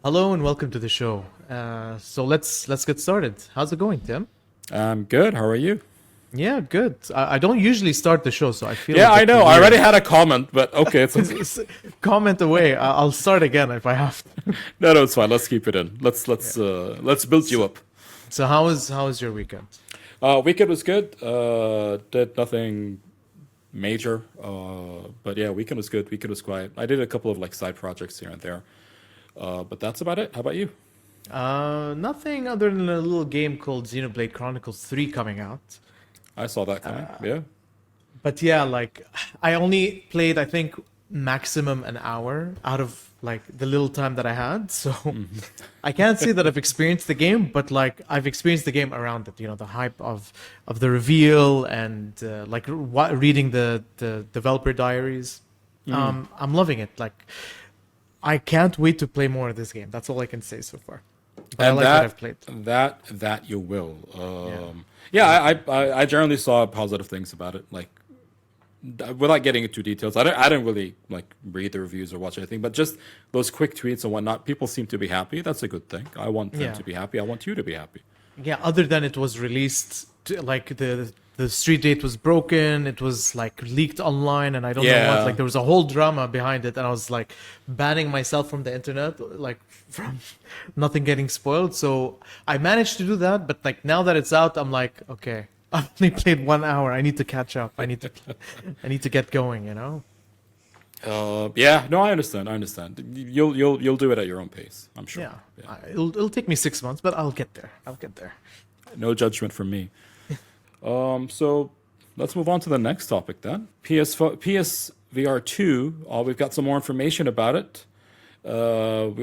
Hello and welcome to the show. So let's get started. How's it going, Tim? I'm good. How are you? Yeah, good. I don't usually start the show, so I feel a Yeah, I bit know. I already weird. had a comment, but okay, it's okay. Comment away. I'll start again if I have to. No, it's fine. Let's keep it in. Let's Yeah. let's uh let's build you So, up. so how was your weekend? Weekend was good. Did nothing major. But yeah, weekend was good. Weekend was quiet. I did a couple of like side projects here and there. But that's about it. How about you? Nothing other than a little game called Xenoblade Chronicles 3 coming out. I saw that coming. Yeah. But yeah, like I only played I think maximum an hour out of like the little time that I had. So I can't say that I've experienced the game, but like I've experienced the game around it. You know, the hype of the reveal and reading the developer diaries. I'm loving it. Like I can't wait to play more of this game. That's all I can say so far. But I And like what I've played. that you will. Yeah. Yeah, I generally saw positive things about it. Like without getting into details, I didn't really like read the reviews or watch anything, but just those quick tweets and whatnot, people seem to be happy. That's a good thing. I want them Yeah. to be happy. I want you to be happy. Yeah, other than it was released, like the street date was broken, it was like leaked online, and I don't know what. Yeah. Like there was a whole drama behind it, and I was like banning myself from the internet, like from nothing getting spoiled. So I managed to do that, but like now that it's out, I'm like, okay, I've only played 1 hour. I need to catch up. I need to get going. You know? Yeah. No, I understand. I understand. You'll do it at your own pace. I'm sure. Yeah. Yeah. It'll take me 6 months, but I'll get there. I'll get there. No judgment from me. So let's move on to the next topic then. PSVR 2. We've got some more information about it. We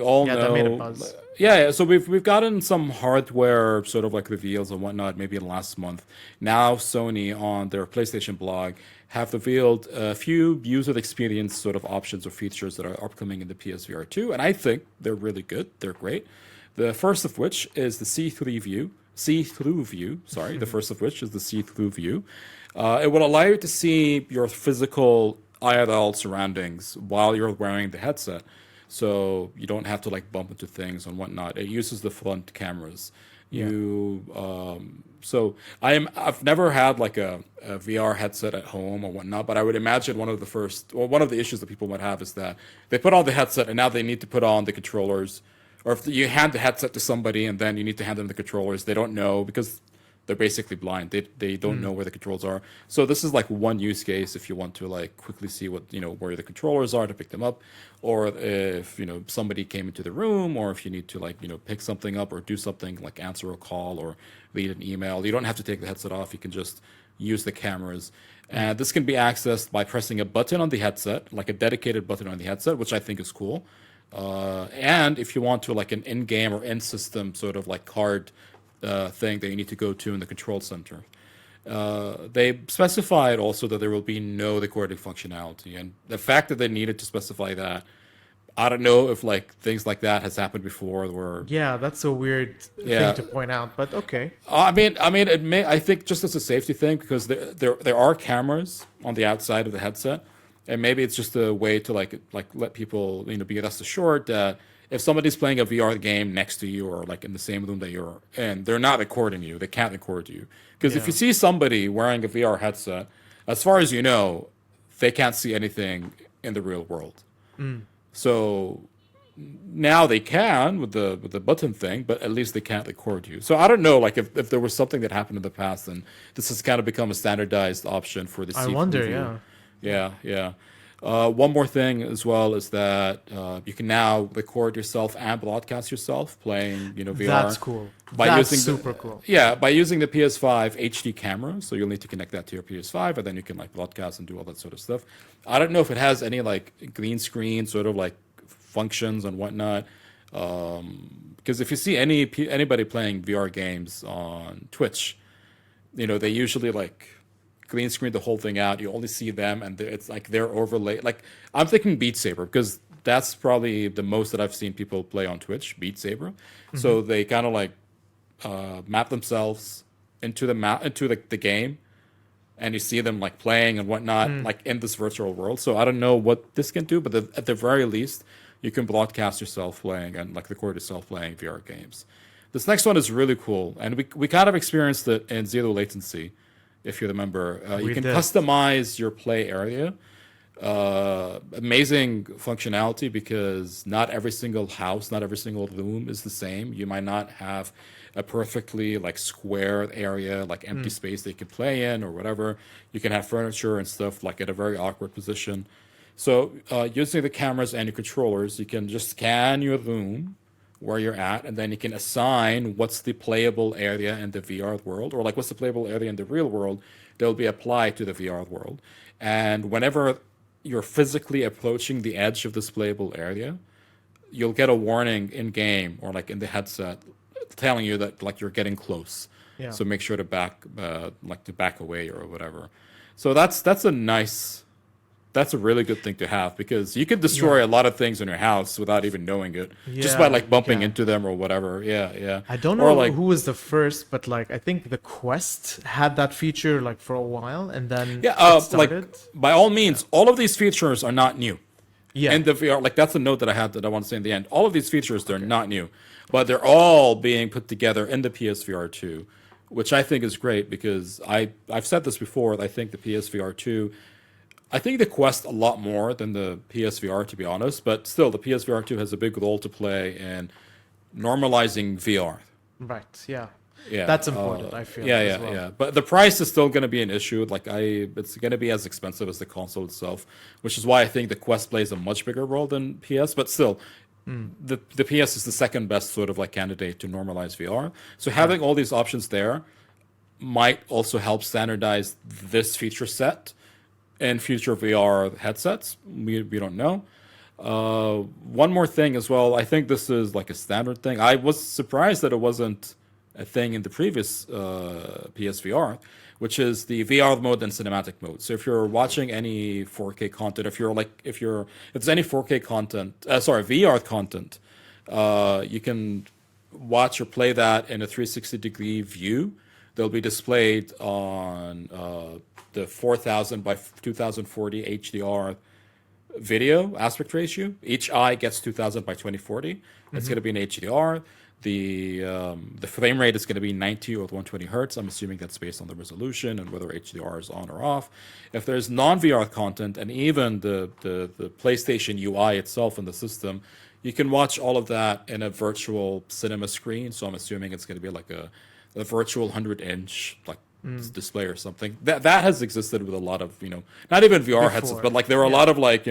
all Yeah, that made a know. buzz. Yeah. So we've gotten some hardware sort of like reveals and whatnot, maybe last month. Now Sony on their PlayStation blog have revealed a few user experience sort of options or features that are upcoming in the PSVR 2, and I think they're really good. They're great. The first of which is the see-through view. See-through view. Sorry, the first of which is the see-through view. It will allow you to see your physical IRL surroundings while you're wearing the headset, so you don't have to like bump into things and whatnot. It uses the front cameras. Yeah. I've never had like a VR headset at home or whatnot, but I would imagine one of the issues that people might have is that they put on the headset and now they need to put on the controllers, or if you hand the headset to somebody and then you need to hand them the controllers, they don't know because they're basically blind. They don't know where the controls are. So this is like one use case if you want to like quickly see what where the controllers are to pick them up, or if somebody came into the room, or if you need to like pick something up or do something like answer a call or read an email. You don't have to take the headset off. You can just use the cameras. And this can be accessed by pressing a button on the headset, like a dedicated button on the headset, which I think is cool. And if you want to like an in-game or in-system sort of like card thing that you need to go to in the control center. They specified also that there will be no recording functionality, and the fact that they needed to specify that, I don't know if like things like that has happened before. Where Yeah, that's a weird thing yeah, to point out, but okay. I think just as a safety thing because there are cameras on the outside of the headset, and maybe it's just a way to like let people be rest assured that if somebody's playing a VR game next to you or like in the same room that you're in, they're not recording you. They can't record you because if Yeah. you see somebody wearing a VR headset, as far as you know, they can't see anything in the real world. So now they can with the button thing, but at least they can't record you. So I don't know, like if there was something that happened in the past, and this has kind of become a standardized option for the I see-through wonder, view. yeah. Yeah, yeah. One more thing as well is that you can now record yourself and broadcast yourself playing, That's VR cool. by That's using super the cool. yeah by using the PS5 HD camera. So you'll need to connect that to your PS5, and then you can like broadcast and do all that sort of stuff. I don't know if it has any like green screen sort of like functions and whatnot. Because if you see anybody playing VR games on Twitch, they usually like green screen the whole thing out. You only see them, and it's like they're overlaid. Like I'm thinking Beat Saber because that's probably the most that I've seen people play on Twitch. Beat Saber, Hmm. so they kind of like map themselves into the game, and you see them like playing and whatnot, Mm. like in this virtual world. So I don't know what this can do, but at the very least, you can broadcast yourself playing and like record yourself playing VR games. This next one is really cool, and we kind of experienced it in Zero Latency, if you remember. You We can did. customize your play area. Amazing functionality because not every single house, not every single room is the same. You might not have a perfectly like square area, like empty space that you can play in or whatever. You can have furniture and stuff like at a very awkward position. So using the cameras and your controllers, you can just scan your room where you're at, and then you can assign what's the playable area in the VR world, or like what's the playable area in the real world that will be applied to the VR world. And whenever you're physically approaching the edge of this playable area, you'll get a warning in game or like in the headset telling you that like you're getting close. Yeah. So make sure to back away or whatever. So that's a really good thing to have because you can destroy a lot of things in your house without even knowing it, just by Yeah, like bumping yeah. into them or whatever. Yeah, yeah. I don't Or know like who was the first, but like I think the Quest had that feature like for a while, and then yeah, it like started. by all means, all of these features are not new. Yeah, And the VR, like that's a note that I had that I want to say in the end. All of these features, they're not new, but they're all being put together in the PSVR 2, which I think is great because I've said this before. I think the PSVR 2, I think the Quest a lot more than the PSVR, to be honest. But still, the PSVR 2 has a big role to play in normalizing VR. right. Yeah, Yeah, that's important. I feel. Yeah, as yeah, well. yeah. But the price is still going to be an issue. It's going to be as expensive as the console itself, which is why I think the Quest plays a much bigger role than PS. But still, the PS is the second best sort of like candidate to normalize VR. So having all these options there might also help standardize this feature set in future VR headsets. We don't know. One more thing as well. I think this is like a standard thing. I was surprised that it wasn't a thing in the previous PSVR, which is the VR mode and cinematic mode. So if you're watching any 4K content, if there's any 4K content, VR content, you can watch or play that in a 360-degree view. They'll be displayed on the 4000 by 2040 HDR video aspect ratio. Each eye gets 2000 by 2040. It's going to be in HDR. The frame rate is going to be 90 or 120 hertz. I'm assuming that's based on the resolution and whether HDR is on or off. If there's non-VR content and even the PlayStation UI itself in the system, you can watch all of that in a virtual cinema screen. So I'm assuming it's going to be like a virtual 100-inch like display or something. That has existed with a lot of, not even VR headsets, Before. but like there are a lot of like,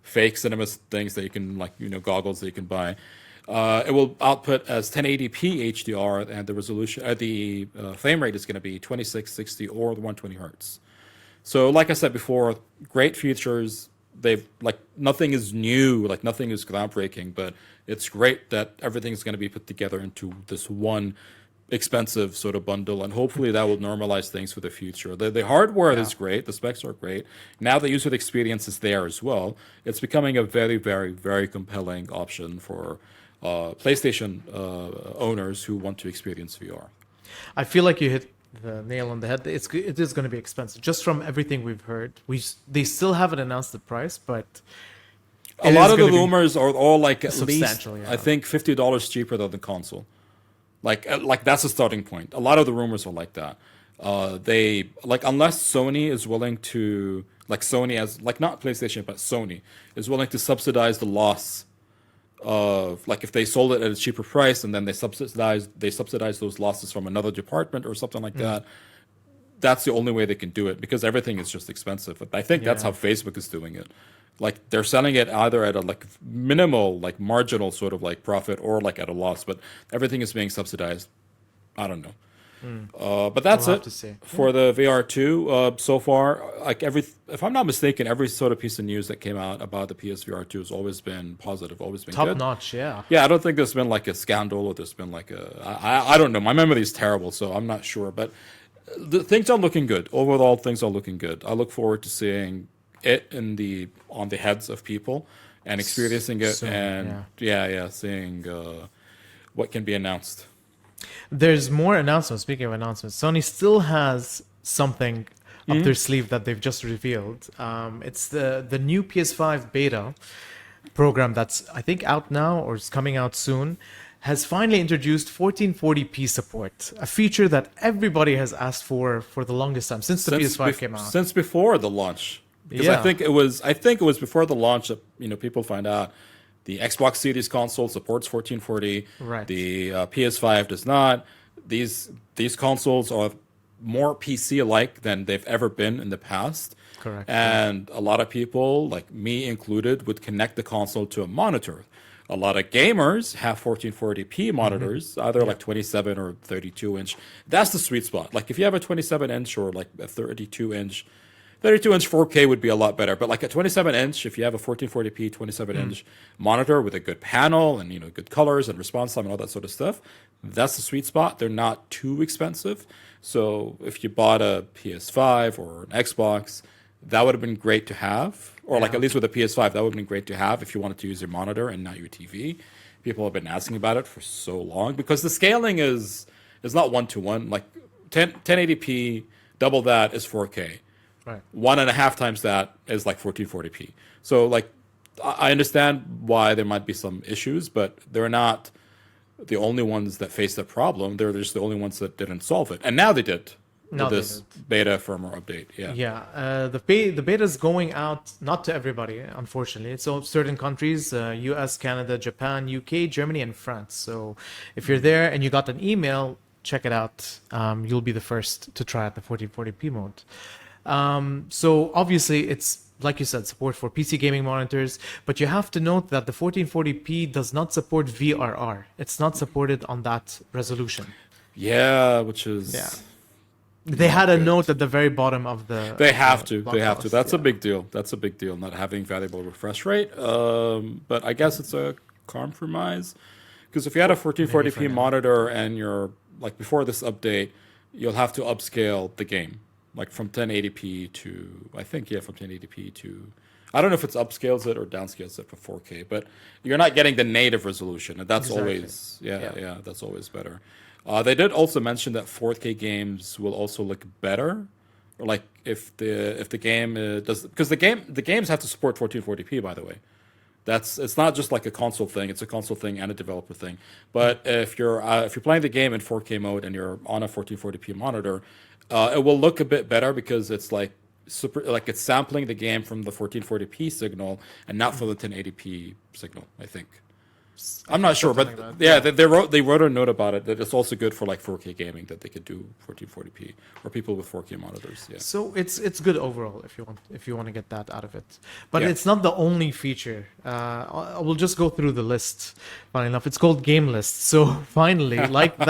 fake cinema things that you can like, goggles that you can buy. It will output as 1080p HDR, and the resolution, the frame rate is going to be 26, 60, or 120 hertz. So, like I said before, great features. They've like nothing is new, like nothing is groundbreaking, but it's great that everything's going to be put together into this one expensive sort of bundle, and hopefully that will normalize things for the future. The hardware is great, the specs are great. Now the user experience is there as well. It's becoming a very, very, very compelling option for PlayStation owners who want to experience VR. I feel like you hit the nail on the head. It is going to be expensive, just from everything we've heard. They still haven't announced the price, but A lot of the rumors are all like at least, substantial, yeah. I think $50 cheaper than the console. Like that's a starting point. A lot of the rumors are like that. They like unless Sony is willing to Sony as like not PlayStation but Sony is willing to subsidize the loss of like if they sold it at a cheaper price and then they subsidize those losses from another department or something like that. That's the only way they can do it because everything is just expensive. I think that's how Facebook is doing it. Like they're selling it either at a like minimal, like marginal sort of like profit or like at a loss, but everything is being subsidized. I don't know. But that's We'll have it to see. for the VR2 so far. Like if I'm not mistaken, every sort of piece of news that came out about the PSVR2 has always been positive, always been top good. notch, yeah. Yeah, I don't think there's been like a scandal or there's been like I don't know. My memory is terrible, so I'm not sure. But things are looking good. Overall, things are looking good. I look forward to seeing it on the heads of people and experiencing it Soon, seeing what can be announced. There's more announcements. Speaking of announcements, Sony still has something up their sleeve that they've just revealed. It's the new PS5 beta. program that's I think out now or is coming out soon has finally introduced 1440p support, a feature that everybody has asked for the longest time since the PS5 came out. Since before the launch, because Yeah, I think it was before the launch that people find out the Xbox Series console supports 1440. right. The PS5 does not. These consoles are more PC like than they've ever been in the past. Correct. And a lot of people, like me included, would connect the console to a monitor. A lot of gamers have 1440p monitors, either like 27 or 32 inch. That's the sweet spot. Like if you have a 27 inch or like a 32 inch, 32 inch 4K would be a lot better. But like a 27 inch, if you have a 1440p 27 inch monitor with a good panel and good colors and response time and all that sort of stuff, that's the sweet spot. They're not too expensive. So if you bought a PS5 or an Xbox, that would have been great to have, or like at least with a PS5, that would have been great to have if you wanted to use your monitor and not your TV. People have been asking about it for so long because the scaling is not 1-to-1. Like 1080p, double that is 4K. Right. 1.5 times that is like 1440p. So like I understand why there might be some issues, but they're not the only ones that face the problem. They're just the only ones that didn't solve it, and now they did. Now With they this beta firmware update. Yeah, the beta is going out not to everybody, unfortunately. It's all certain countries: U.S., Canada, Japan, U.K., Germany, and France. So if you're there and you got an email, check it out. You'll be the first to try out the 1440p mode. So obviously, it's like you said, support for PC gaming monitors, but you have to note that the 1440p does not support VRR. It's not supported on that resolution. Yeah, which is They had a good. note at the very bottom of the. They have of to. the blog They have to. post, That's a yeah. big deal. That's a big deal. Not having valuable refresh rate. But I guess it's a compromise because if you had a for 1440p now. monitor and you're like before this update, you'll have to upscale the game like from 1080p to I think from 1080p to. I don't know if it's upscales it or downscales it for 4K, but you're not getting the native resolution, and that's Exactly. always Yeah. that's always better. They did also mention that 4K games will also look better, or like if the game does because the games have to support 1440p, by the way. It's not just like a console thing; it's a console thing and a developer thing. But if you're playing the game in 4K mode and you're on a 1440p monitor, it will look a bit better because it's like it's sampling the game from the 1440p signal and not from the 1080p signal. I think. I'm not sure, but Something like that. they wrote a note about it that it's also good for like 4K gaming that they could do 1440p or people with 4K monitors. Yeah. So it's good overall if you want to get that out of it, but Yeah. it's not the only feature. I will just go through the list. Funny enough, it's called Game List. So finally, like the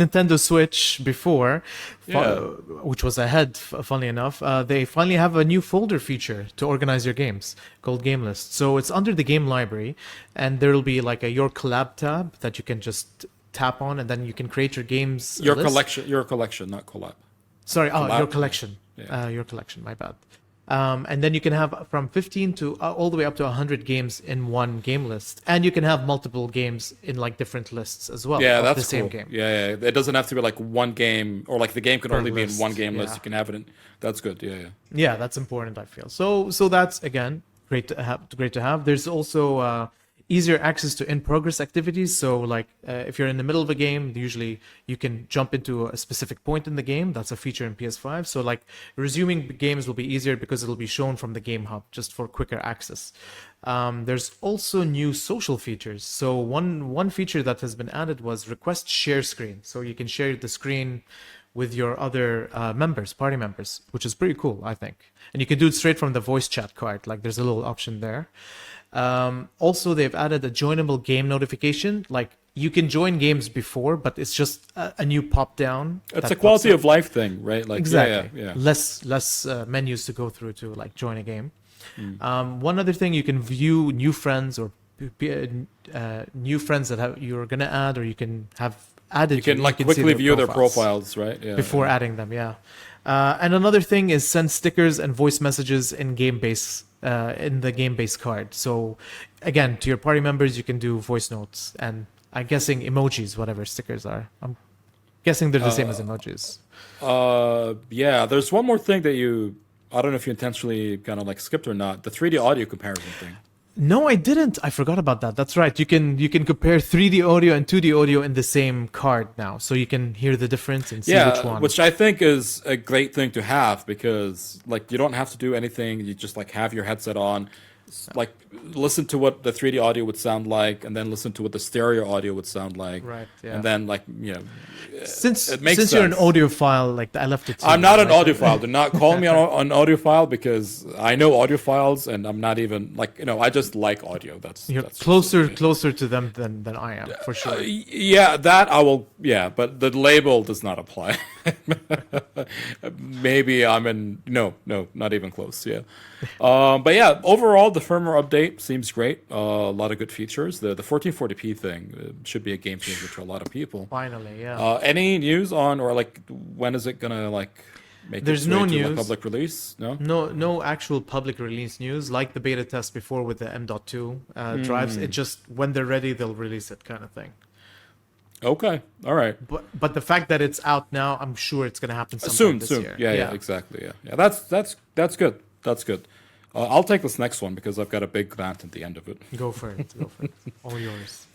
Nintendo Switch before, Yeah. which was ahead. Funny enough, they finally have a new folder feature to organize your games called Game List. So it's under the game library, and there will be like a Your Collab tab that you can just tap on, and then you can create your games. Your list. collection, not collab. Sorry, Collab? your collection. Yeah. Your collection, my bad. And then you can have from 15 to all the way up to 100 games in one game list. And you can have multiple games in like different lists as well. Yeah, of that's the same cool. game. Yeah. It doesn't have to be like one game or like the game can Per only be in list, one game list. yeah. You can have it in. That's good. Yeah. Yeah, that's important, I feel. So that's again great to have. Great to have. There's also easier access to in-progress activities. So like if you're in the middle of a game, usually you can jump into a specific point in the game. That's a feature in PS5. So like resuming games will be easier because it'll be shown from the game hub just for quicker access. There's also new social features. So one feature that has been added was request share screen. So you can share the screen with your other party members, which is pretty cool, I think. And you can do it straight from the voice chat card. Like there's a little option there. Also, they've added a joinable game notification. Like you can join games before, but it's just a new pop down. It's a quality of life thing, right? Like Exactly. Yeah. Less menus to go through to like join a game. One other thing, you can view new friends or new friends that you're gonna add, or you can have added. You can like see quickly view their profiles, right? Yeah. before adding them. Yeah. And another thing is send stickers and voice messages in the game base card. So again, to your party members, you can do voice notes and I'm guessing emojis, whatever stickers are. I'm guessing they're the same as emojis. Yeah. There's one more thing that I don't know if you intentionally kind of like skipped or not. The 3D audio comparison thing. No, I didn't. I forgot about that. That's right. You can compare 3D audio and 2D audio in the same card now, so you can hear the difference and see which one. Which I think is a great thing to have because like you don't have to do anything. You just like have your headset on, like listen to what the 3D audio would sound like, and then listen to what the stereo audio would sound like, Right, yeah. and then like Since it makes since you're an sense. audiophile, like I left it to I'm you, not an right? audiophile. Do not call me an audiophile because I know audiophiles, and I'm not even like I just like audio. You're That's closer to them than I am, for sure. Yeah, that I will. Yeah, but the label does not apply. Maybe I'm in. No, not even close. Yeah, but yeah, overall the firmware update seems great. A lot of good features. The 1440p thing should be a game changer for a lot of people. Finally, yeah. Any news on or like when is it gonna like make There's its way no to news. like, public release? No. No actual public release news like the beta test before with the M.2 drives. It just when they're ready they'll release it, kind of thing. Okay. All right. But the fact that it's out now, I'm sure it's gonna happen sometime this Soon. year. Yeah, exactly. Yeah. That's good. That's good. I'll take this next one because I've got a big rant at the end of it. Go for it. Go for it. All yours.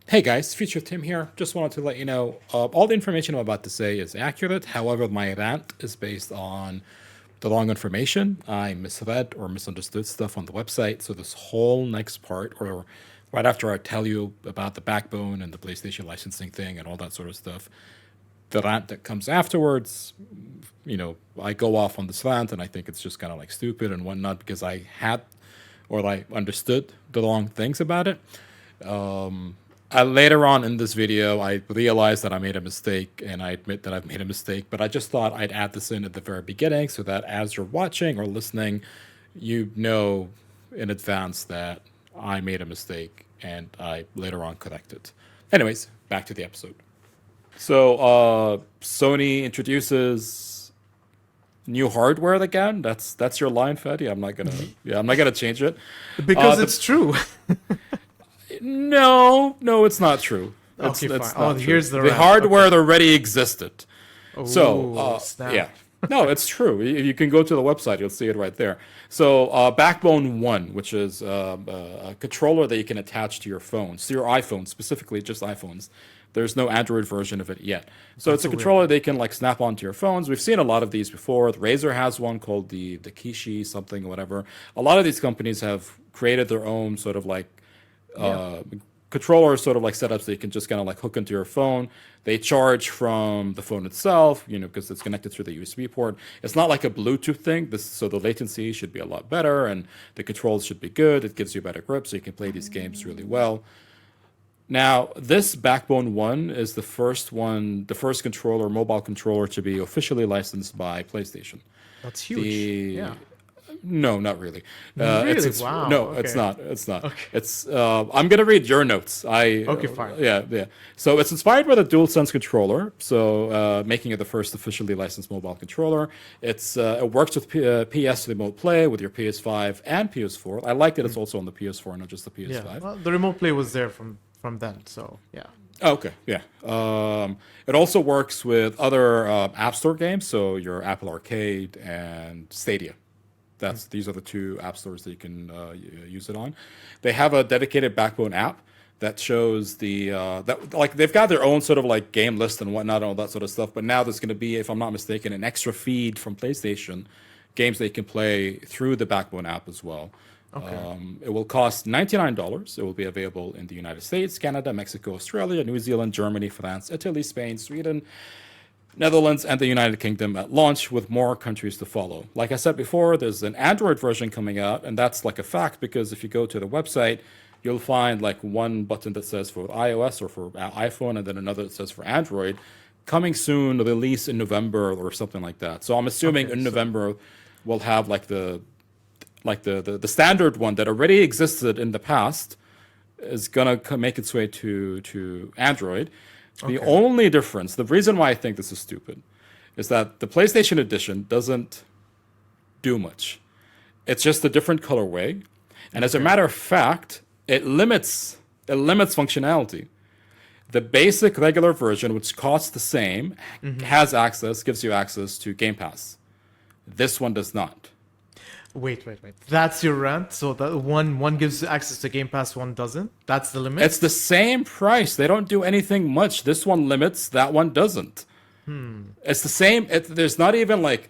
Hey guys, Future Tim here. Just wanted to let you know all the information I'm about to say is accurate. However, my rant is based on the wrong information. I misread or misunderstood stuff on the website. So this whole next part, or right after I tell you about the backbone and the PlayStation licensing thing and all that sort of stuff, the rant that comes afterwards, I go off on this rant and I think it's just kind of like stupid and whatnot because I had or I understood the wrong things about it. Later on in this video, I realized that I made a mistake, and I admit that I've made a mistake, but I just thought I'd add this in at the very beginning so that as you're watching or listening, you know in advance that I made a mistake and I later on corrected. Anyways, back to the episode. So, Sony introduces new hardware again. That's your line, Fetty. I'm not gonna change it Because it's true. No, it's not true. It's Okay, not fine. true. Here's the the rant. hardware that already existed. So, Ooh, snap. yeah. No, it's true. You can go to the website. You'll see it right there. So, Backbone 1, which is a controller that you can attach to your phones, to your iPhone, specifically just iPhones. There's no Android version of it yet. So it's a controller they can like snap onto your phones. We've seen a lot of these before. Razer has one called the Kishi something, whatever. A lot of these companies have created their own sort of like controller sort of like setups that you can just kind of like hook into your phone. They charge from the phone itself, because it's connected through the USB port. It's not like a Bluetooth thing, so the latency should be a lot better and the controls should be good. It gives you better grip, so you can play these games really well. Now, this Backbone 1 is the first controller, mobile controller, to be officially licensed by PlayStation. That's huge. Yeah. No, not really. Really? Wow. No, Okay. it's not. It's not. Okay. It's. I'm gonna read your notes. Okay, fine. Yeah. So it's inspired by the DualSense controller. So making it the first officially licensed mobile controller. It works with PS Remote Play with your PS5 and PS4. I like that it's also on the PS4, not just the PS5. Yeah. Well, the remote play was there from then, so yeah. Okay, yeah. It also works with other App Store games, so your Apple Arcade and Stadia. These are the two app stores that you can use it on. They have a dedicated Backbone app that shows they've got their own sort of like game list and whatnot and all that sort of stuff. But now there's going to be, if I'm not mistaken, an extra feed from PlayStation, games that you can play through the Backbone app as well. Okay. It will cost $99. It will be available in the United States, Canada, Mexico, Australia, New Zealand, Germany, France, Italy, Spain, Sweden, Netherlands, and the United Kingdom at launch, with more countries to follow. Like I said before, there's an Android version coming out, and that's like a fact because if you go to the website, you'll find like one button that says for iOS or for iPhone, and then another that says for Android. Coming soon, release in November or something like that. So I'm assuming in November we'll have like the standard one that already existed in the past is gonna make its way to Android. The only difference, the reason why I think this is stupid, is that the PlayStation Edition doesn't do much. It's just a different colorway, and as a matter of fact, it limits functionality. The basic regular version, which costs the same, gives you access to Game Pass. This one does not. Wait. That's your rent. So that one gives access to Game Pass, one doesn't. That's the limit. It's the same price. They don't do anything much. This one limits, that one doesn't. It's the same. There's not even like,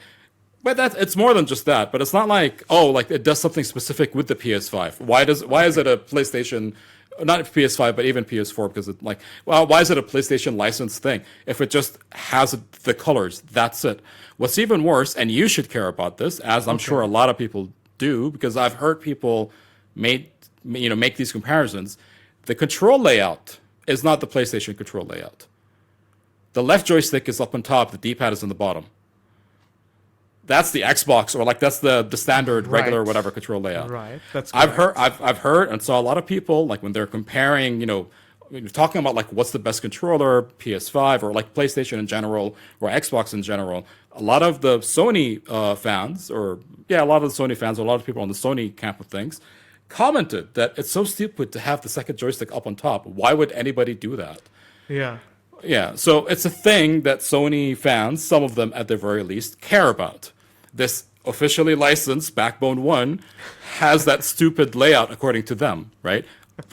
but it's more than just that. But it's not like, oh, like it does something specific with the PS5. Why is it a PlayStation, not PS5, but even PS4? Because it like, well, why is it a PlayStation licensed thing? If it just has the colors, that's it. What's even worse, and you should care about this, as I'm sure a lot of people do, because I've heard people make these comparisons. The control layout is not the PlayStation control layout. The left joystick is up on top. The D-pad is in the bottom. That's the Xbox, or like that's the standard regular whatever control layout. Right. That's correct. I've heard and saw a lot of people like when they're comparing, talking about like what's the best controller, PS5 or like PlayStation in general or Xbox in general. A lot of the Sony fans, a lot of the Sony fans, or a lot of people on the Sony camp of things, commented that it's so stupid to have the second joystick up on top. Why would anybody do that? Yeah. Yeah, so it's a thing that Sony fans, some of them at the very least, care about. This officially licensed Backbone 1 has that stupid layout according to them, right?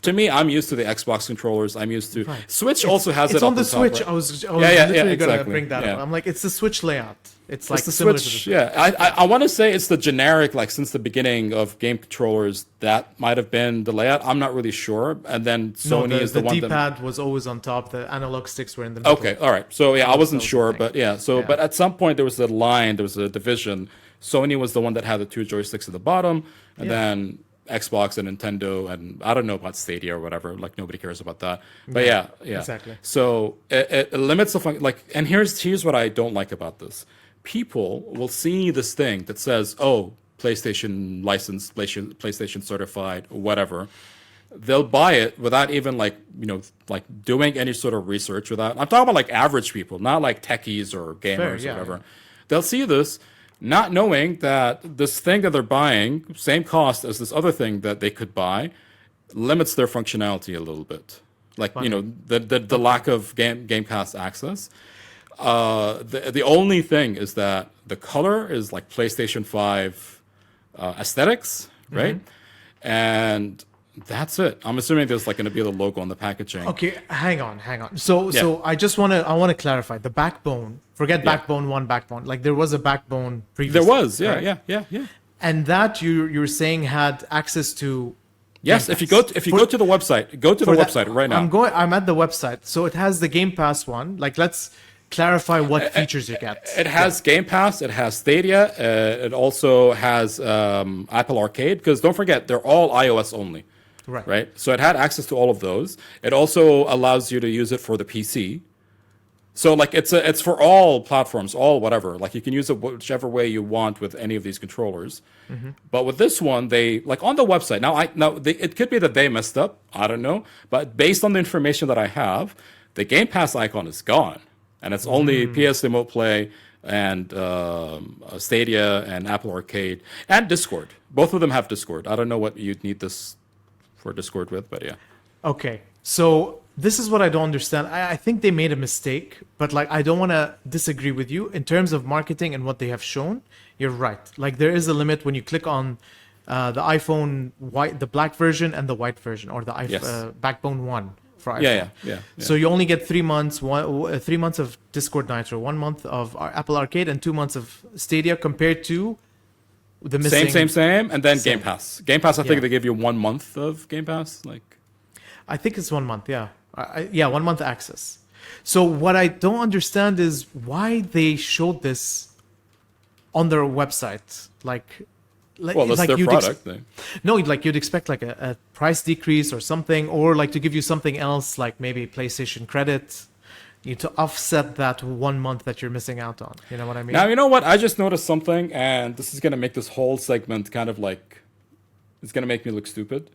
To me, I'm used to the Xbox controllers. I'm used to Switch also has it It's on the top, Switch. right? I was literally gonna exactly. bring that up. I'm like, it's the Switch layout. It's like the similar Switch. to the Switch. I want to say it's the generic, like since the beginning of game controllers, that might have been the layout. I'm not really sure. And then Sony is the one D-pad that. was always on top. The analog sticks were in the middle. Okay, all right. So yeah, I wasn't sure, thing. but yeah. So but at some point there was a line, there was a division. Sony was the one that had the two joysticks at the bottom, and then Xbox and Nintendo, and I don't know about Stadia or whatever. Like nobody cares about that. But yeah. Exactly. So it limits the like. And here's what I don't like about this. People will see this thing that says, "Oh, PlayStation licensed, PlayStation certified, whatever." They'll buy it without even like doing any sort of research. Without, I'm talking about like average people, not like techies or gamers or whatever. They'll see this, not knowing that this thing that they're buying, same cost as this other thing that they could buy, limits their functionality a little bit. Like the lack of Game Pass access. The only thing is that the color is like PlayStation 5 aesthetics, right? And that's it. I'm assuming there's like going to be the logo on the packaging. Okay, hang on. So I just want to clarify the Backbone. Forget Backbone 1, Backbone. Like there was a Backbone previously. There was, right? yeah. And that you're saying had access to. Yes, if you go to the website, right now. I'm at the website, so it has the Game Pass one. Like let's clarify what features you get. It has Game Pass, it has Stadia, it also has Apple Arcade, because don't forget, they're all iOS only. Right. So it had access to all of those. It also allows you to use it for the PC. So like it's for all platforms, all whatever. Like you can use it whichever way you want with any of these controllers. But with this one, they like on the website. It could be that they messed up. I don't know. But based on the information that I have, the Game Pass icon is gone, and it's only PS Remote Play and Stadia and Apple Arcade and Discord. Both of them have Discord. I don't know what you'd need this for Discord with, but yeah. Okay, so this is what I don't understand. I think they made a mistake, but like I don't want to disagree with you in terms of marketing and what they have shown. You're right. Like there is a limit when you click on the iPhone white, the black version and the white version, or the Backbone 1 for iPhone. Yeah. So you only get 3 months, 3 months of Discord Nitro, 1 month of Apple Arcade, and 2 months of Stadia compared to the missing. Same, and then Game Pass. Game Pass, I think they give you 1 month of Game Pass. Like, I think it's 1 month. Yeah, 1 month access. So what I don't understand is why they showed this on their website. Well, that's their product. No, like you'd expect like a price decrease or something, or like to give you something else, like maybe PlayStation credit. To offset that 1 month that you're missing out on. You know what I mean? Now, you know what? I just noticed something, and this is going to make this whole segment kind of like, it's going to make me look stupid.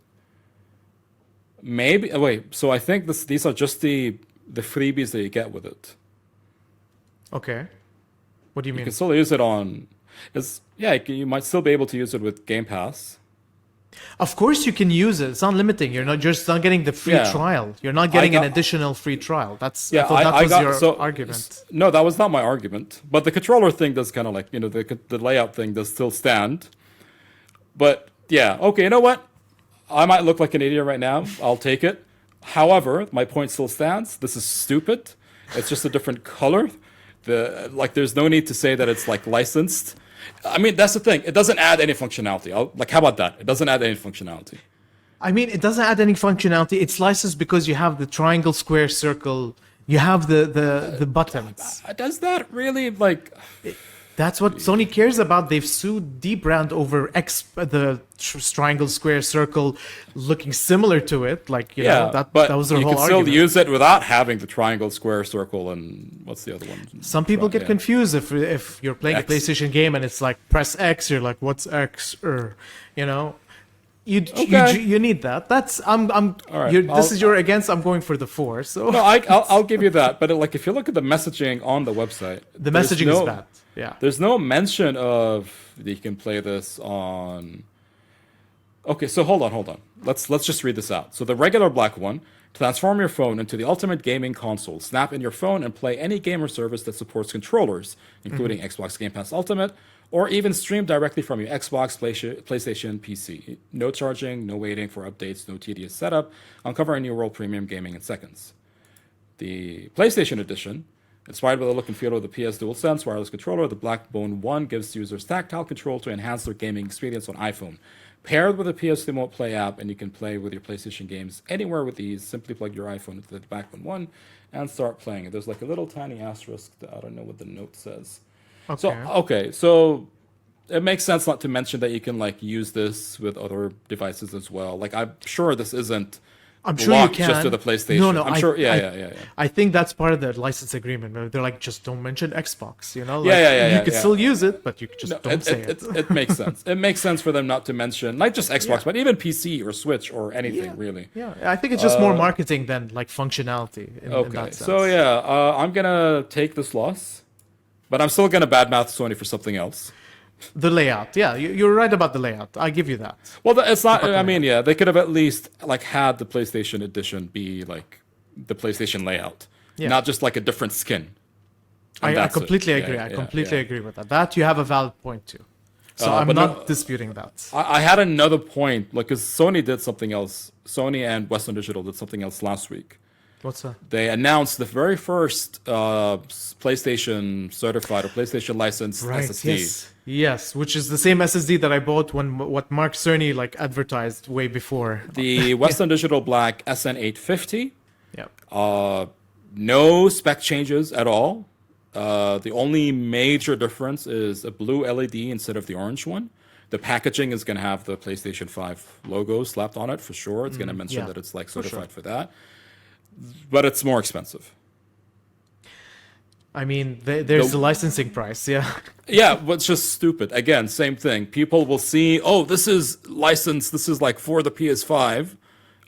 Maybe, so I think these are just the freebies that you get with it. Okay. What do you mean? You can still use it on, you might still be able to use it with Game Pass. Of course you can use it. It's not limiting. You're not getting the free trial. You're not getting an additional free trial. I thought that was your argument. No, that was not my argument. But the controller thing does kind of like, the layout thing does still stand. But yeah, okay, you know what? I might look like an idiot right now. I'll take it. However, my point still stands. This is stupid. It's just a different color. There's no need to say that it's like licensed. I mean, that's the thing. It doesn't add any functionality. How about that? It doesn't add any functionality. I mean, it doesn't add any functionality. It's licensed because you have the triangle, square, circle. You have the buttons. Does that really like? That's what Sony cares about. They've sued D brand over triangle, square, circle, looking similar to it. Like you know, that was their you whole can argument. still use it without having the triangle, square, circle, and what's the other one? Some people get confused if you're playing X. a PlayStation game and it's like press X. You're like, what's X? You know. You need that. That's all right, this is your against. I'm going for the 4. So no, I'll give you that. But like if you look at the messaging on the website, the messaging is bad. Yeah, there's no mention of that you can play this on. Okay, so hold on. Let's just read this out. So the regular black one: transform your phone into the ultimate gaming console. Snap in your phone and play any game or service that supports controllers, including Xbox Game Pass Ultimate, or even stream directly from your Xbox, PlayStation, PC. No charging, no waiting for updates, no tedious setup. Uncover a new world premium gaming in seconds. The PlayStation Edition, inspired by the look and feel of the PS DualSense wireless controller, the Blackbone 1 gives users tactile control to enhance their gaming experience on iPhone. Paired with the PS Remote Play app, and you can play with your PlayStation games anywhere with ease. Simply plug your iPhone into the Blackbone 1 and start playing it. There's like a little tiny asterisk. I don't know what the note says. So it makes sense not to mention that you can like use this with other devices as well. Like I'm sure this isn't I'm sure you can. just to the PlayStation. No, I'm sure. Yeah. I think that's part of the license agreement. They're like, just don't mention Xbox. You know, like, You can still use it, but you just don't say it. It makes sense. It makes sense for them not to mention not just Xbox, but even PC or Switch or anything really. Yeah, I think it's just more marketing than like functionality. In that sense. So I'm gonna take this loss, but I'm still gonna badmouth Sony for something else. The layout, yeah, you're right about the layout. I give you that. Well, it's not. I mean, they could have at least like had the PlayStation Edition be like the PlayStation layout, not just like a different skin. I completely agree. I completely agree with that. That you have a valid point too. So I'm not disputing that. I had another point, like, because Sony did something else. Sony and Western Digital did something else last week. What's that? They announced the very first PlayStation certified or PlayStation licensed SSD. Yes, which is the same SSD that I bought when what Mark Cerny like advertised way before. The Western Digital Black SN850. Yeah. No spec changes at all. The only major difference is a blue LED instead of the orange one. The packaging is going to have the PlayStation 5 logo slapped on it for sure. It's going to mention that it's like certified for that. But it's more expensive. I mean, there's the licensing price, Yeah, but it's just stupid. Again, same thing. People will see, this is licensed, this is like for the PS5.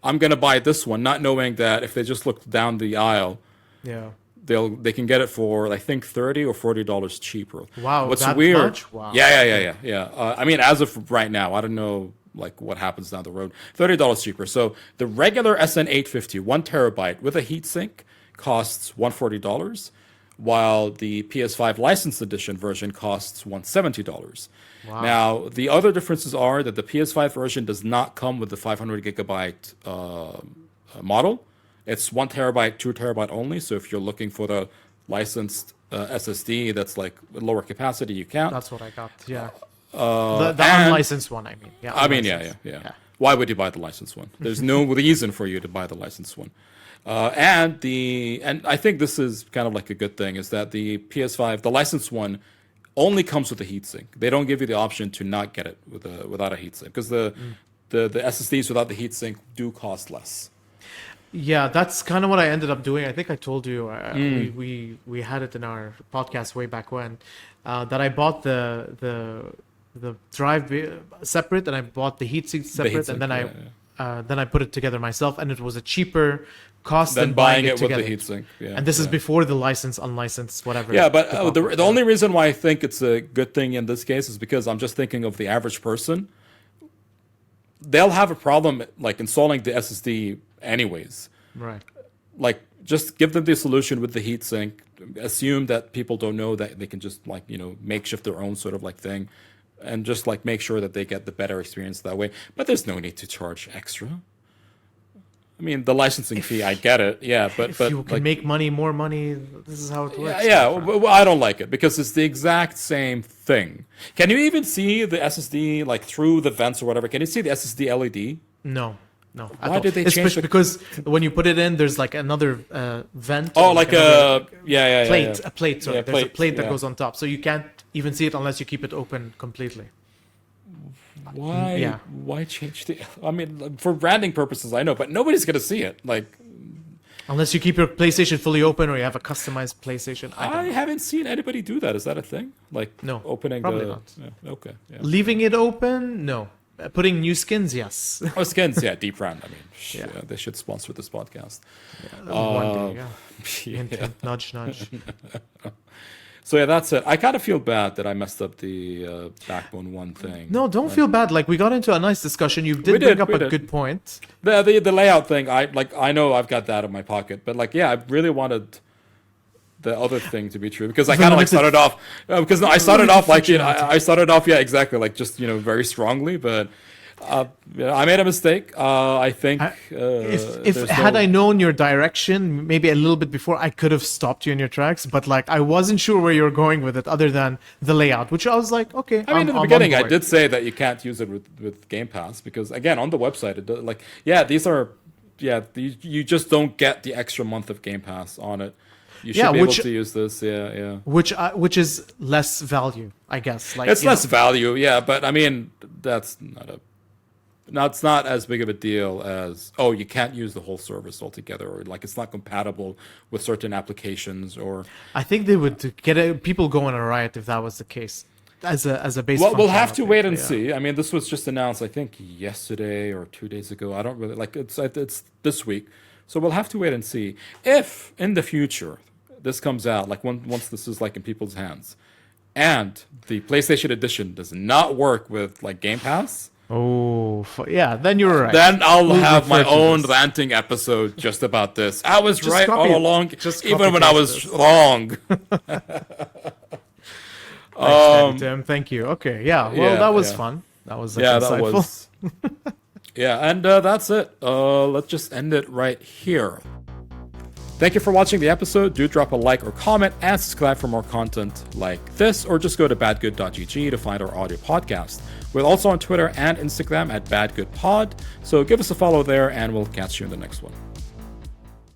I'm going to buy this one, not knowing that if they just look down the aisle, they can get it for, I think, $30 or $40 cheaper. Wow, what's that weird? Much? Wow. Yeah. I mean, as of right now, I don't know like what happens down the road. $30 cheaper. So the regular SN850, 1 terabyte with a heatsink costs $140, while the PS5 licensed edition version costs $170. Wow. Now, the other differences are that the PS5 version does not come with the 500 gigabyte model. It's 1 terabyte, 2 terabyte only. So if you're looking for the licensed SSD that's like lower capacity, you can't. That's what I got. Yeah. The unlicensed one, I mean. Yeah. Why would you buy the licensed one? There's no reason for you to buy the licensed one. And I think this is kind of like a good thing, is that the PS5, the licensed one, only comes with a heatsink. They don't give you the option to not get it without a heatsink, because the SSDs without the heatsink do cost less. Yeah, that's kind of what I ended up doing. I think I told you we had it in our podcast way back when, that I bought the drive separate, and I bought the heatsink separate, and then I put it together myself, and it was a cheaper cost than buying it together. With the heatsink. Yeah, and this is before the license, unlicensed, whatever. Yeah, but the only reason why I think it's a good thing in this case is because I'm just thinking of the average person. They'll have a problem like installing the SSD anyways. Right. Like, just give them the solution with the heatsink. Assume that people don't know that they can just makeshift their own sort of like thing. and just like make sure that they get the better experience that way. But there's no need to charge extra. I mean, the licensing fee, I get it, yeah, but If you can like, make more money, this is how it works. yeah, well, I don't like it because it's the exact same thing. Can you even see the SSD like through the vents or whatever? Can you see the SSD LED? No. No. Why did they change Especially because when you put it in, there's like another vent. Oh, or like another, yeah, plate. A plate. Sorry, Yeah, there's a plate, plate that yeah. goes on top, so you can't even see it unless you keep it open completely. Why? Yeah. Why change the? I mean, for branding purposes, I know, but nobody's gonna see it. Like, Unless you keep your PlayStation fully open or you have a customized PlayStation. I don't I know. haven't seen anybody do that. Is that a thing? Like, No, opening probably the. not. Yeah, okay. Yeah. Leaving it open, no. Putting new skins, yes. Oh, skins, yeah, deep brand. I mean, Yeah. they should sponsor this podcast. One day, yeah. Yeah. Hint, hint, nudge, nudge. So yeah, that's it. I kind of feel bad that I messed up the Backbone 1 thing. No, don't feel bad. Like, we got into a nice discussion. You did We bring did, up we a did. good point. The layout thing. I know I've got that in my pocket, but like, yeah, I really wanted the other thing to be true because I kind of like started off because I started off like I started off like just very strongly, but I made a mistake. I think If had I known your direction, maybe a little bit before, I could have stopped you in your tracks. But like, I wasn't sure where you were going with it, other than the layout, which I was like, okay. I mean, in the beginning, I did say that you can't use it with Game Pass because, again, on the website, it does, like, yeah, you just don't get the extra month of Game Pass on it. You should be able to use this, yeah. Which is less value, I guess. Like, It's less value, yeah, but I mean, that's it's not as big of a deal as, oh, you can't use the whole service altogether, or like it's not compatible with certain applications, or I think they would get people going a riot if that was the case. As a base. well, we'll have to functionality, wait and yeah. see. I mean, this was just announced, I think, yesterday or 2 days ago. I don't really like it's this week, so we'll have to wait and see if in the future this comes out, like once this is like in people's hands, and the PlayStation Edition does not work with like Game Pass. Oh, yeah. Then you're right. Then I'll We'll have my refer to own this. ranting episode just about this. I was Just right copy all it. along, Just even when I was copy-paste wrong. Thanks, Tim. Thank you. Okay. Yeah. Well, Yeah, that was yeah. fun. That was Yeah, insightful. that was. Yeah, and that's it. Let's just end it right here. Thank you for watching the episode. Do drop a like or comment and subscribe for more content like this, or just go to badgood.gg to find our audio podcast. We're also on Twitter and Instagram at badgoodpod, so give us a follow there and we'll catch you in the next one.